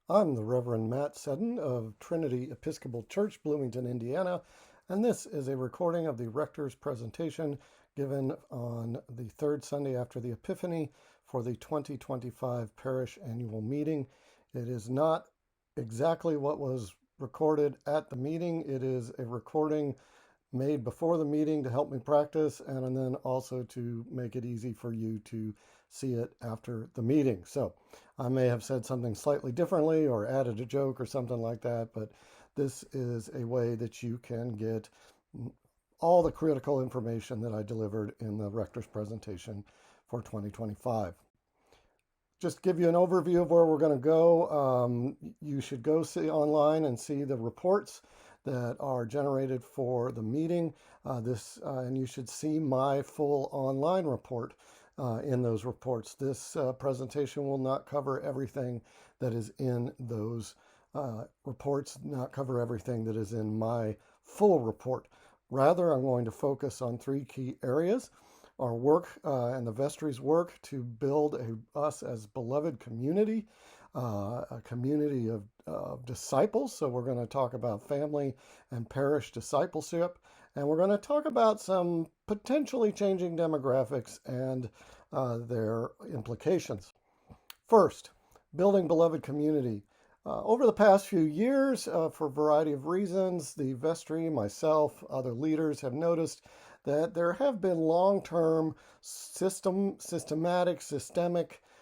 I'm the Reverend Matt Seddon of Trinity Episcopal Church, Bloomington, Indiana, and this is a recording of the Rector's presentation given on the third Sunday after the Epiphany for the 2025 Parish Annual Meeting. It is not exactly what was recorded at the meeting. It is a recording made before the meeting to help me practice and then also to make it easy for you to see it after the meeting. So I may have said something slightly differently or added a joke or something like that, but this is a way that you can get all the critical information that I delivered in the Rector's presentation for 2025. Just to give you an overview of where we're going to go, you should go see online and see the reports that are generated for the meeting. And you should see my full online report in those reports. This presentation will not cover everything that is in those reports, not cover everything that is in my full report. Rather, I'm going to focus on three key areas: our work and the vestry's work to build us as beloved community, a community of disciples. So we're going to talk about family and parish discipleship, and we're going to talk about some potentially changing demographics and their implications. First, building beloved community. Over the past few years, for a variety of reasons, the vestry, myself, other leaders have noticed that there have been long-term systemic,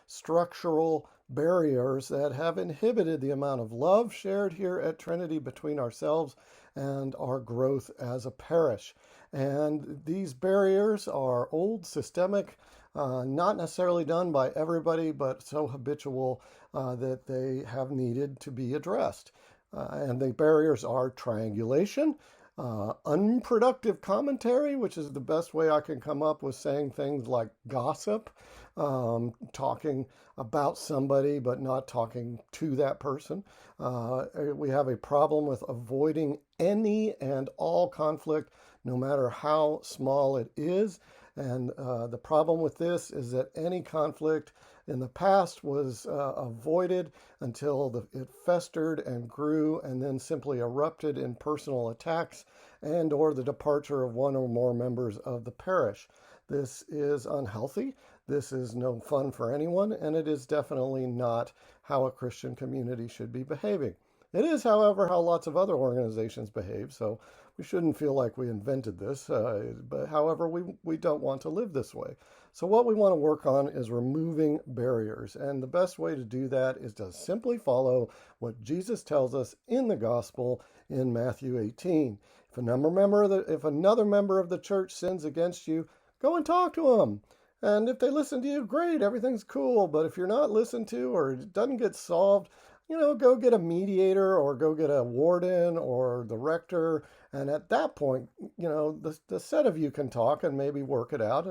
structural barriers that have inhibited the amount of love shared here at Trinity between ourselves and our growth as a parish. And these barriers are old, systemic, not necessarily done by everybody, but so habitual that they have needed to be addressed. And the barriers are triangulation, unproductive commentary, which is the best way I can come up with saying things like gossip, talking about somebody but not talking to that person. We have a problem with avoiding any and all conflict, no matter how small it is. And the problem with this is that any conflict in the past was avoided until it festered and grew and then simply erupted in personal attacks and or the departure of one or more members of the parish. This is unhealthy. This is no fun for anyone, and it is definitely not how a Christian community should be behaving. It is, however, how lots of other organizations behave, so we shouldn't feel like we invented this. But however, we don't want to live this way. So what we want to work on is removing barriers. And the best way to do that is to simply follow what Jesus tells us in the gospel in Matthew 18. If another member of the church sins against you, go and talk to them. And if they listen to you, great, everything's cool. But if you're not listened to or it doesn't get solved, go get a mediator or go get a warden or the rector. And at that point, the set of you can talk and maybe work it out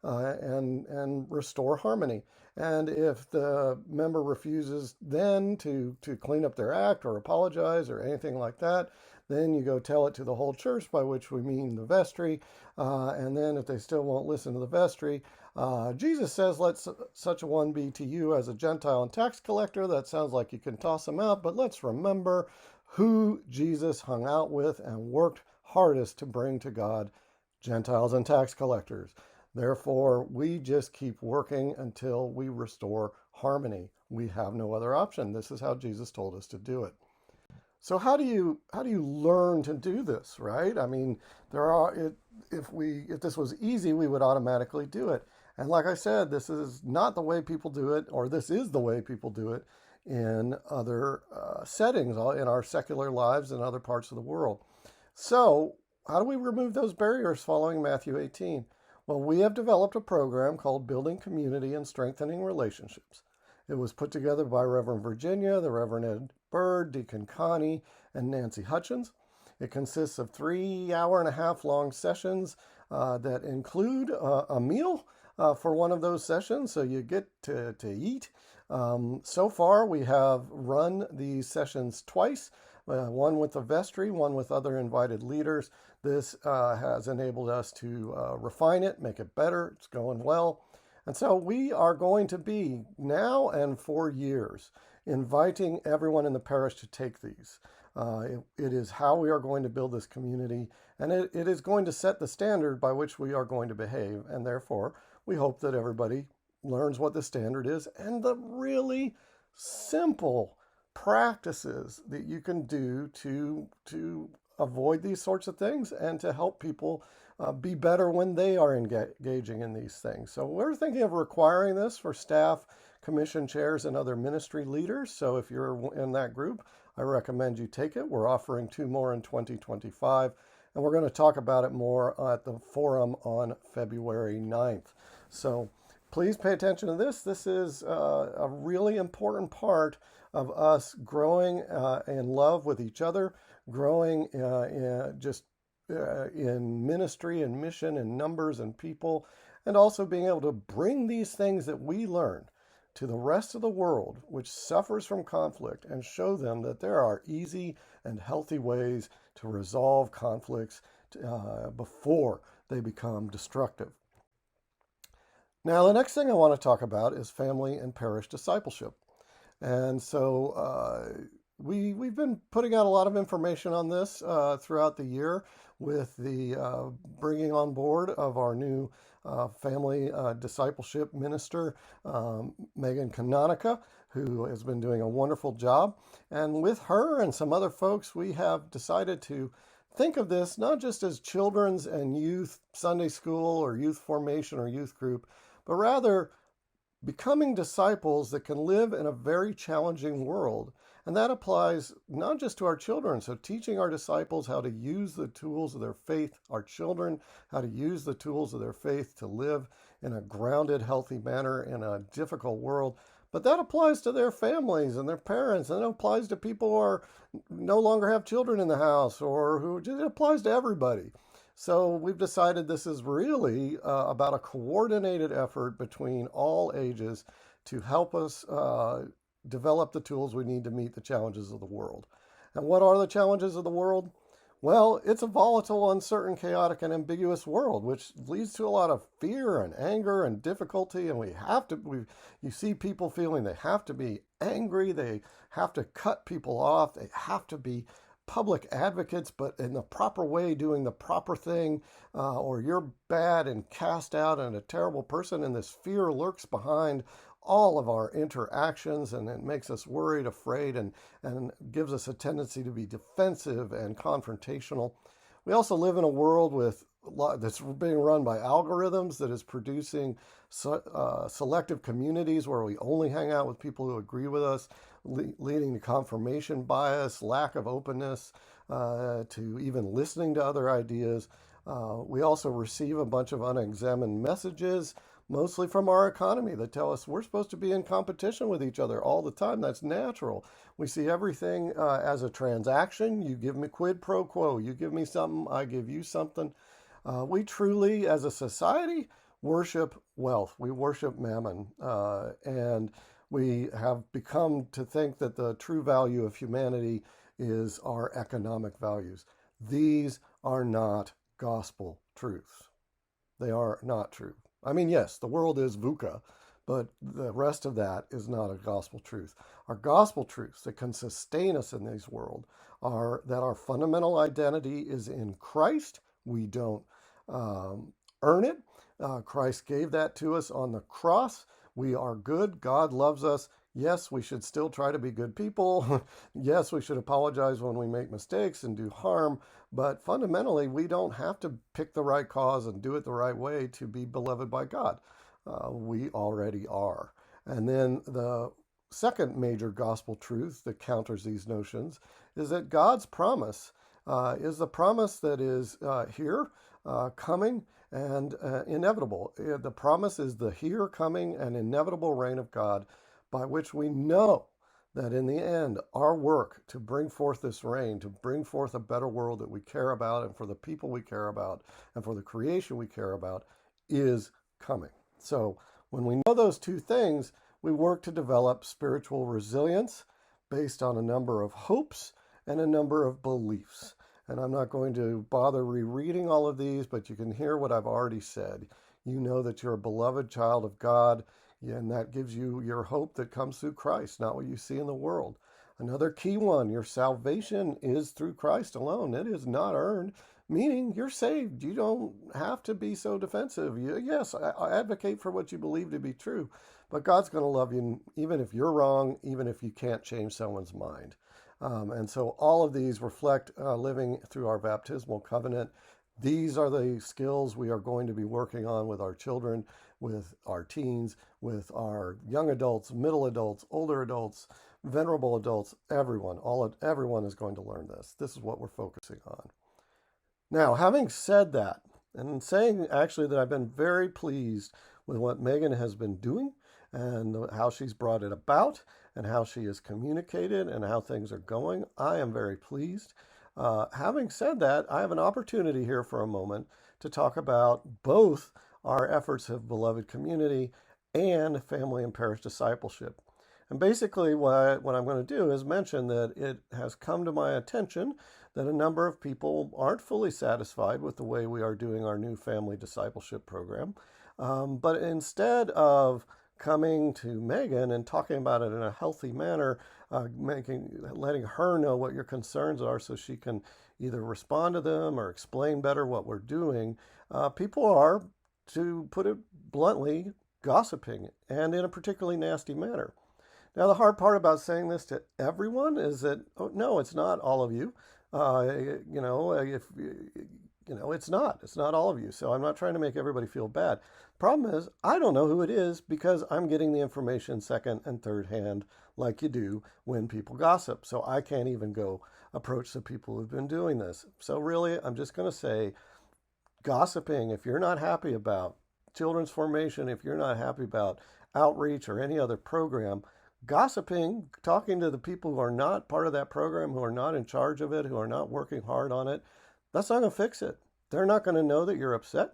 and restore harmony. And if the member refuses then to clean up their act or apologize or anything like that, then you go tell it to the whole church, by which we mean the vestry. And then if they still won't listen to the vestry, Jesus says, let such a one be to you as a Gentile and tax collector. That sounds like you can toss them out, but let's remember who Jesus hung out with and worked hardest to bring to God: Gentiles and tax collectors. Therefore, we just keep working until we restore harmony. We have no other option. This is how Jesus told us to do it. So how do you learn to do this, right? I mean, if this was easy, we would automatically do it. And like I said, this is not the way people do it, or this is the way people do it in other settings, in our secular lives in other parts of the world. So how do we remove those barriers following Matthew 18? Well, we have developed a program called Building Community and Strengthening Relationships. It was put together by Reverend Virginia, the Reverend Ed Bird, Deacon Connie, and Nancy Hutchins. It consists of 3-hour-and-a-half long sessions that include a meal for one of those sessions, so you get to eat. So far, we have run these sessions twice, one with the vestry, one with other invited leaders. This has enabled us to refine it, make it better. It's going well. And so we are going to be now and for years inviting everyone in the parish to take these. It is how we are going to build this community, and it is going to set the standard by which we are going to behave. And therefore, we hope that everybody learns what the standard is and the really simple practices that you can do to avoid these sorts of things and to help people be better when they are engaging in these things. So we're thinking of requiring this for staff, commission chairs, and other ministry leaders. So if you're in that group, I recommend you take it. We're offering 2 more in 2025, and we're going to talk about it more at the forum on February 9th. So please pay attention to this. This is a really important part of us growing in love with each other, growing in ministry and mission and numbers and people, and also being able to bring these things that we learn to the rest of the world, which suffers from conflict, and show them that there are easy and healthy ways to resolve conflicts before they become destructive. Now, the next thing I want to talk about is family and parish discipleship. And so we've been putting out a lot of information on this throughout the year with the bringing on board of our new family discipleship minister, Megan Canonica, who has been doing a wonderful job. And with her and some other folks, we have decided to think of this not just as children's and youth Sunday school or youth formation or youth group, but rather becoming disciples that can live in a very challenging world. And that applies not just to our children, so teaching our disciples how to use the tools of their faith, our children, how to use the tools of their faith to live in a grounded, healthy manner in a difficult world. But that applies to their families and their parents, and it applies to people who are no longer have children in the house, or who it applies to everybody. So we've decided this is really about a coordinated effort between all ages to help us develop the tools we need to meet the challenges of the world. And what are the challenges of the world? Well, it's a volatile, uncertain, chaotic, and ambiguous world, which leads to a lot of fear and anger and difficulty. And you see people feeling they have to be angry, they have to cut people off, they have to be public advocates, but in the proper way, doing the proper thing, or you're bad and cast out and a terrible person. And this fear lurks behind all of our interactions, and it makes us worried, afraid, and gives us a tendency to be defensive and confrontational. We also live in a world that's being run by algorithms that is producing selective communities where we only hang out with people who agree with us, leading to confirmation bias, lack of openness to even listening to other ideas. We also receive a bunch of unexamined messages, mostly from our economy, that tell us we're supposed to be in competition with each other all the time. That's natural. We see everything as a transaction. You give me quid pro quo. You give me something, I give you something. We truly, as a society, worship wealth. We worship mammon. And we have become to think that the true value of humanity is our economic values. These are not gospel truths. They are not true. I mean, yes, the world is VUCA, but the rest of that is not a gospel truth. Our gospel truths that can sustain us in this world are that our fundamental identity is in Christ. We don't earn it. Christ gave that to us on the cross. We are good. God loves us. Yes, we should still try to be good people. Yes, we should apologize when we make mistakes and do harm. But fundamentally, we don't have to pick the right cause and do it the right way to be beloved by God. We already are. And then the second major gospel truth that counters these notions is that God's promise is the promise that is here, coming, and inevitable. The promise is the here, coming, and inevitable reign of God, by which we know that in the end, our work to bring forth this reign, to bring forth a better world that we care about, and for the people we care about, and for the creation we care about, is coming. So when we know those two things, we work to develop spiritual resilience based on a number of hopes and a number of beliefs. And I'm not going to bother rereading all of these, but you can hear what I've already said. You know that you're a beloved child of God, and that gives you your hope that comes through Christ, not what you see in the world. Another key one, your salvation is through Christ alone. It is not earned, meaning you're saved. You don't have to be so defensive. Yes, I advocate for what you believe to be true, but God's going to love you even if you're wrong, even if you can't change someone's mind. And so all of these reflect living through our baptismal covenant. These are the skills we are going to be working on with our children, with our teens, with our young adults, middle adults, older adults, venerable adults, everyone. Everyone is going to learn this. This is what we're focusing on. Now, having said that, and saying actually that I've been very pleased with what Megan has been doing and how she's brought it about and how she has communicated and how things are going, I am very pleased. Having said that, I have an opportunity here for a moment to talk about both our efforts of beloved community and family and parish discipleship. And basically what I'm going to do is mention that it has come to my attention that a number of people aren't fully satisfied with the way we are doing our new family discipleship program. But instead of coming to Megan and talking about it in a healthy manner, letting her know what your concerns are so she can either respond to them or explain better what we're doing, people are, to put it bluntly, gossiping, and in a particularly nasty manner. Now, the hard part about saying this to everyone is that, no, it's not all of you. It's not all of you. So I'm not trying to make everybody feel bad. Problem is, I don't know who it is because I'm getting the information second and third hand like you do when people gossip. So I can't even go approach the people who've been doing this. So really, I'm just going to say, gossiping, if you're not happy about children's formation, if you're not happy about outreach or any other program, gossiping, talking to the people who are not part of that program, who are not in charge of it, who are not working hard on it, that's not going to fix it. They're not going to know that you're upset.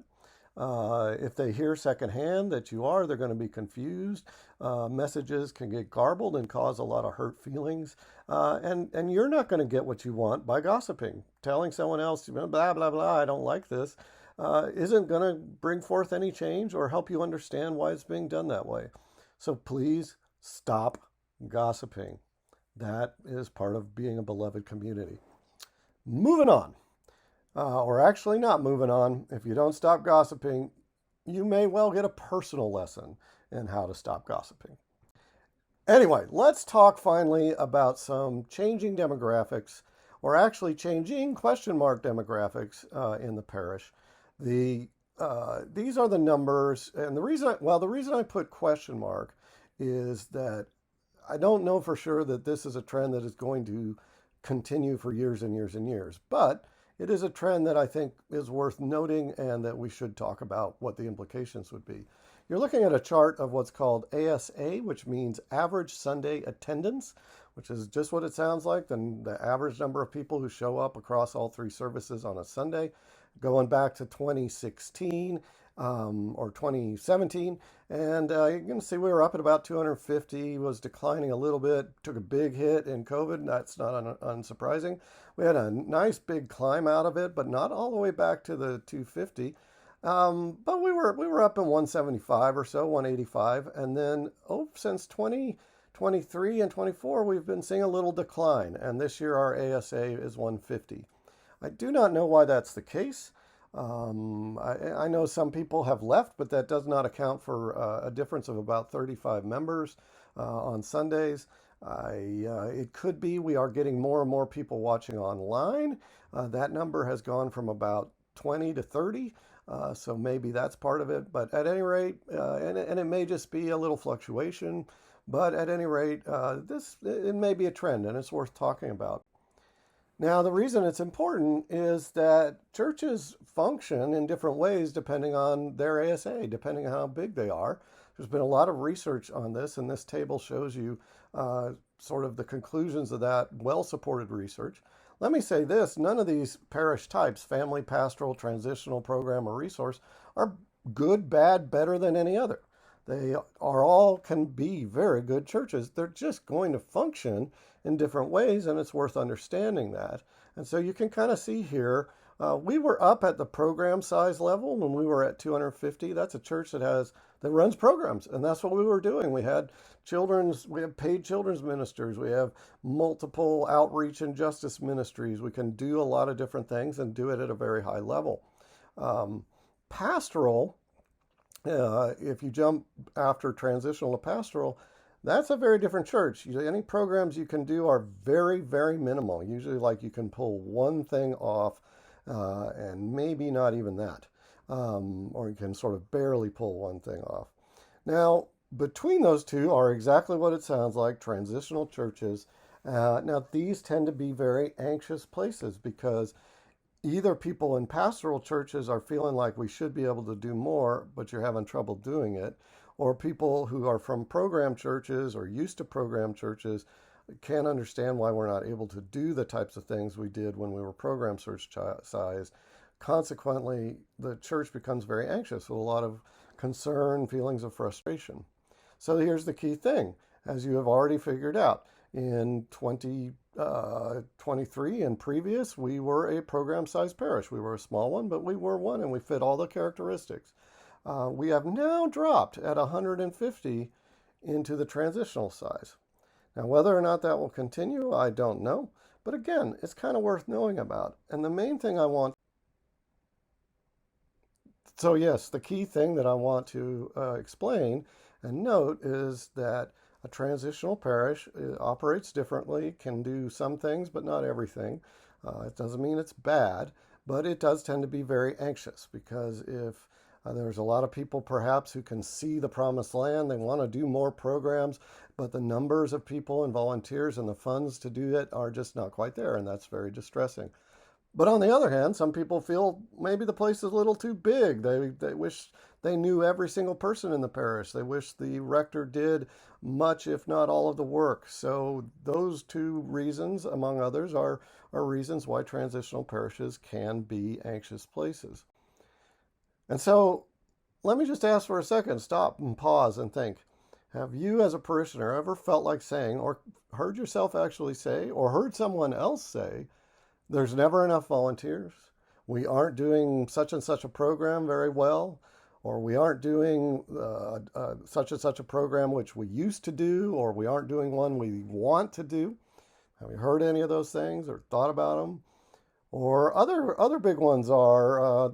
If they hear secondhand that you are, they're going to be confused. Messages can get garbled and cause a lot of hurt feelings. And you're not going to get what you want by gossiping. Telling someone else, blah, blah, blah, I don't like this, isn't going to bring forth any change or help you understand why it's being done that way. So please stop gossiping. That is part of being a beloved community. Moving on. Or actually not moving on. If you don't stop gossiping, you may well get a personal lesson in how to stop gossiping. Anyway, let's talk finally about some changing demographics, or actually changing question mark demographics in the parish. These are the numbers, and the reason I put question mark is that I don't know for sure that this is a trend that is going to continue for years and years and years, but it is a trend that I think is worth noting and that we should talk about what the implications would be. You're looking at a chart of what's called ASA, which means average Sunday attendance, which is just what it sounds like, the average number of people who show up across all three services on a Sunday, going back to 2016 or 2017. And you can see we were up at about 250, was declining a little bit, took a big hit in COVID. That's not unsurprising. We had a nice big climb out of it, but not all the way back to the 250. But we were up in 175 or so, 185. And then since 2023 and 24, we've been seeing a little decline. And this year our ASA is 150. I do not know why that's the case. I know some people have left, but that does not account for a difference of about 35 members on Sundays. It could be we are getting more and more people watching online. That number has gone from about 20 to 30, so maybe that's part of it. But at any rate, and it may just be a little fluctuation, but at any rate, it may be a trend, and it's worth talking about. Now, the reason it's important is that churches function in different ways depending on their ASA, depending on how big they are. There's been a lot of research on this, and this table shows you sort of the conclusions of that well-supported research. Let me say this, none of these parish types, family, pastoral, transitional program, or resource, are good, bad, better than any other. They are all can be very good churches. They're just going to function in different ways, and it's worth understanding that. And so you can kind of see here We were up at the program size level when we were at 250. That's a church that runs programs, and that's what we were doing. We have paid children's ministers, we have multiple outreach and justice ministries. We can do a lot of different things and do it at a very high level. Um, Pastoral, if you jump after transitional to pastoral, that's a very different church. Any programs you can do are very, very minimal. Usually, like you can pull one thing off, and maybe not even that. Or you can sort of barely pull one thing off. Now, between those two are exactly what it sounds like, transitional churches. Now, these tend to be very anxious places because either people in pastoral churches are feeling like we should be able to do more, but you're having trouble doing it, or people who are from program churches or used to program churches can't understand why we're not able to do the types of things we did when we were program church size. Consequently, the church becomes very anxious with a lot of concern, feelings of frustration. So here's the key thing, as you have already figured out. In 2023 and previous, we were a program-sized parish. We were a small one, but we were one, and we fit all the characteristics. We have now dropped at 150 into the transitional size. Now, whether or not that will continue, I don't know. But again, it's kind of worth knowing about. And the main thing so yes, the key thing that I want to explain and note is that a transitional parish operates differently, can do some things, but not everything. It doesn't mean it's bad, but it does tend to be very anxious because if there's a lot of people perhaps who can see the promised land, they want to do more programs, but the numbers of people and volunteers and the funds to do it are just not quite there, and that's very distressing. But on the other hand, some people feel maybe the place is a little too big. They wish they knew every single person in the parish. They wish the rector did much, if not all, of the work. So those two reasons, among others, are reasons why transitional parishes can be anxious places. And so let me just ask for a second, stop and pause and think. Have you as a parishioner ever felt like saying, or heard yourself actually say, or heard someone else say, there's never enough volunteers, we aren't doing such and such a program very well, or we aren't doing such and such a program which we used to do, or we aren't doing one we want to do? Have you heard any of those things or thought about them? Or other big ones are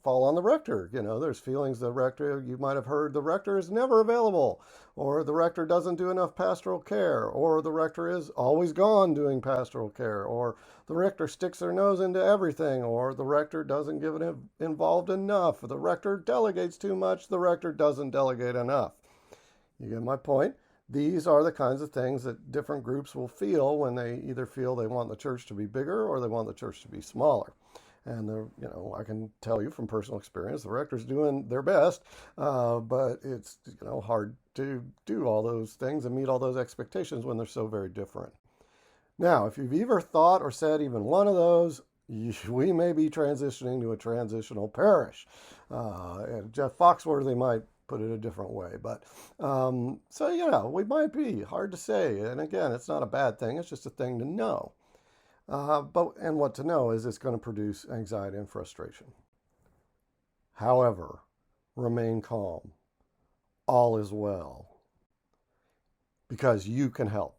fall on the rector. There's feelings the rector, you might have heard the rector is never available, or the rector doesn't do enough pastoral care, or the rector is always gone doing pastoral care, or the rector sticks their nose into everything, or the rector doesn't get involved enough, the rector delegates too much, the rector doesn't delegate enough. You get my point? These are the kinds of things that different groups will feel when they either feel they want the church to be bigger or they want the church to be smaller. And I can tell you from personal experience, the rector's doing their best, but it's hard to do all those things and meet all those expectations when they're so very different. Now, if you've ever thought or said even one of those, we may be transitioning to a transitional parish. And Jeff Foxworthy might put it a different way. But so, we might be. Hard to say. And again, it's not a bad thing. It's just a thing to know. And what to know is it's going to produce anxiety and frustration. However, remain calm. All is well. Because you can help.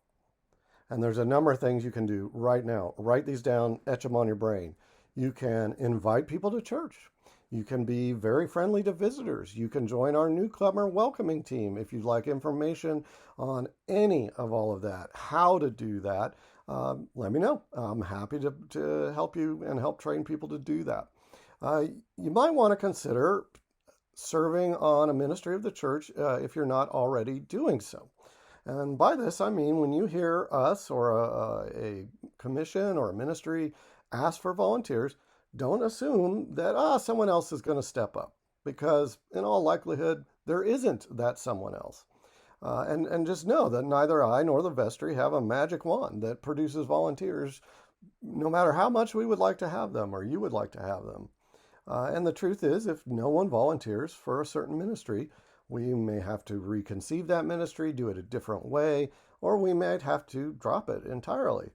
And there's a number of things you can do right now. Write these down, etch them on your brain. You can invite people to church. You can be very friendly to visitors. You can join our newcomer welcoming team if you'd like information on any of all of that. How to do that, let me know. I'm happy to help you and help train people to do that. You might want to consider serving on a ministry of the church if you're not already doing so. And by this, I mean when you hear us or a commission or a ministry ask for volunteers, don't assume that someone else is going to step up, because in all likelihood, there isn't that someone else. And just know that neither I nor the vestry have a magic wand that produces volunteers, no matter how much we would like to have them or you would like to have them. And the truth is, if no one volunteers for a certain ministry, we may have to reconceive that ministry, do it a different way, or we might have to drop it entirely.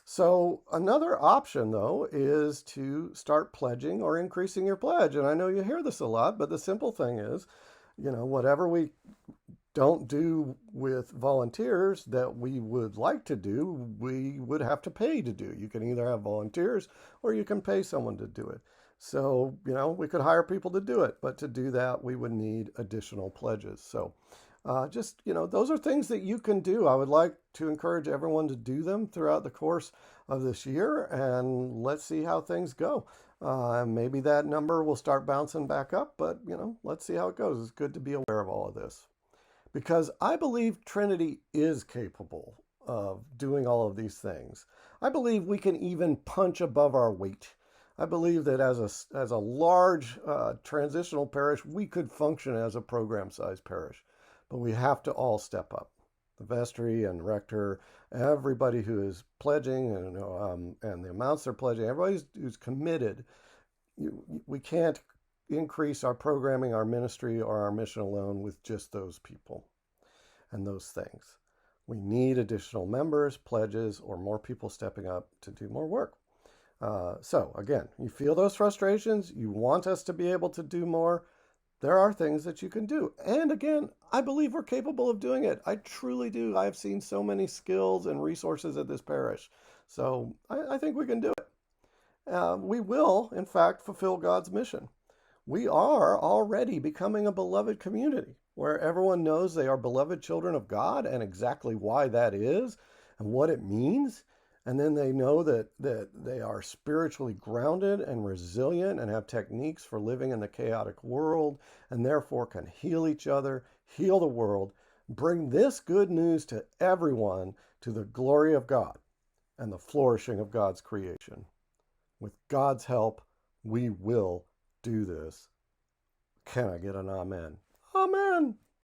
So another option, though, is to start pledging or increasing your pledge. And I know you hear this a lot, but the simple thing is, whatever we don't do with volunteers that we would like to do, we would have to pay to do. You can either have volunteers or you can pay someone to do it. So, we could hire people to do it, but to do that, we would need additional pledges. So, those are things that you can do. I would like to encourage everyone to do them throughout the course of this year, and let's see how things go. Maybe that number will start bouncing back up, but, let's see how it goes. It's good to be aware of all of this because I believe Trinity is capable of doing all of these things. I believe we can even punch above our weight. I believe that as a large transitional parish, we could function as a program-sized parish, but we have to all step up. The vestry and rector, everybody who is pledging, and the amounts they're pledging, everybody who's committed. We can't increase our programming, our ministry, or our mission alone with just those people and those things. We need additional members, pledges, or more people stepping up to do more work. So again, you feel those frustrations, you want us to be able to do more, there are things that you can do. And again, I believe we're capable of doing it. I truly do. I've seen so many skills and resources at this parish. So I think we can do it. We will, in fact, fulfill God's mission. We are already becoming a beloved community where everyone knows they are beloved children of God and exactly why that is and what it means. And then they know that they are spiritually grounded and resilient and have techniques for living in the chaotic world and therefore can heal each other, heal the world, bring this good news to everyone to the glory of God and the flourishing of God's creation. With God's help, we will do this. Can I get an amen? Amen.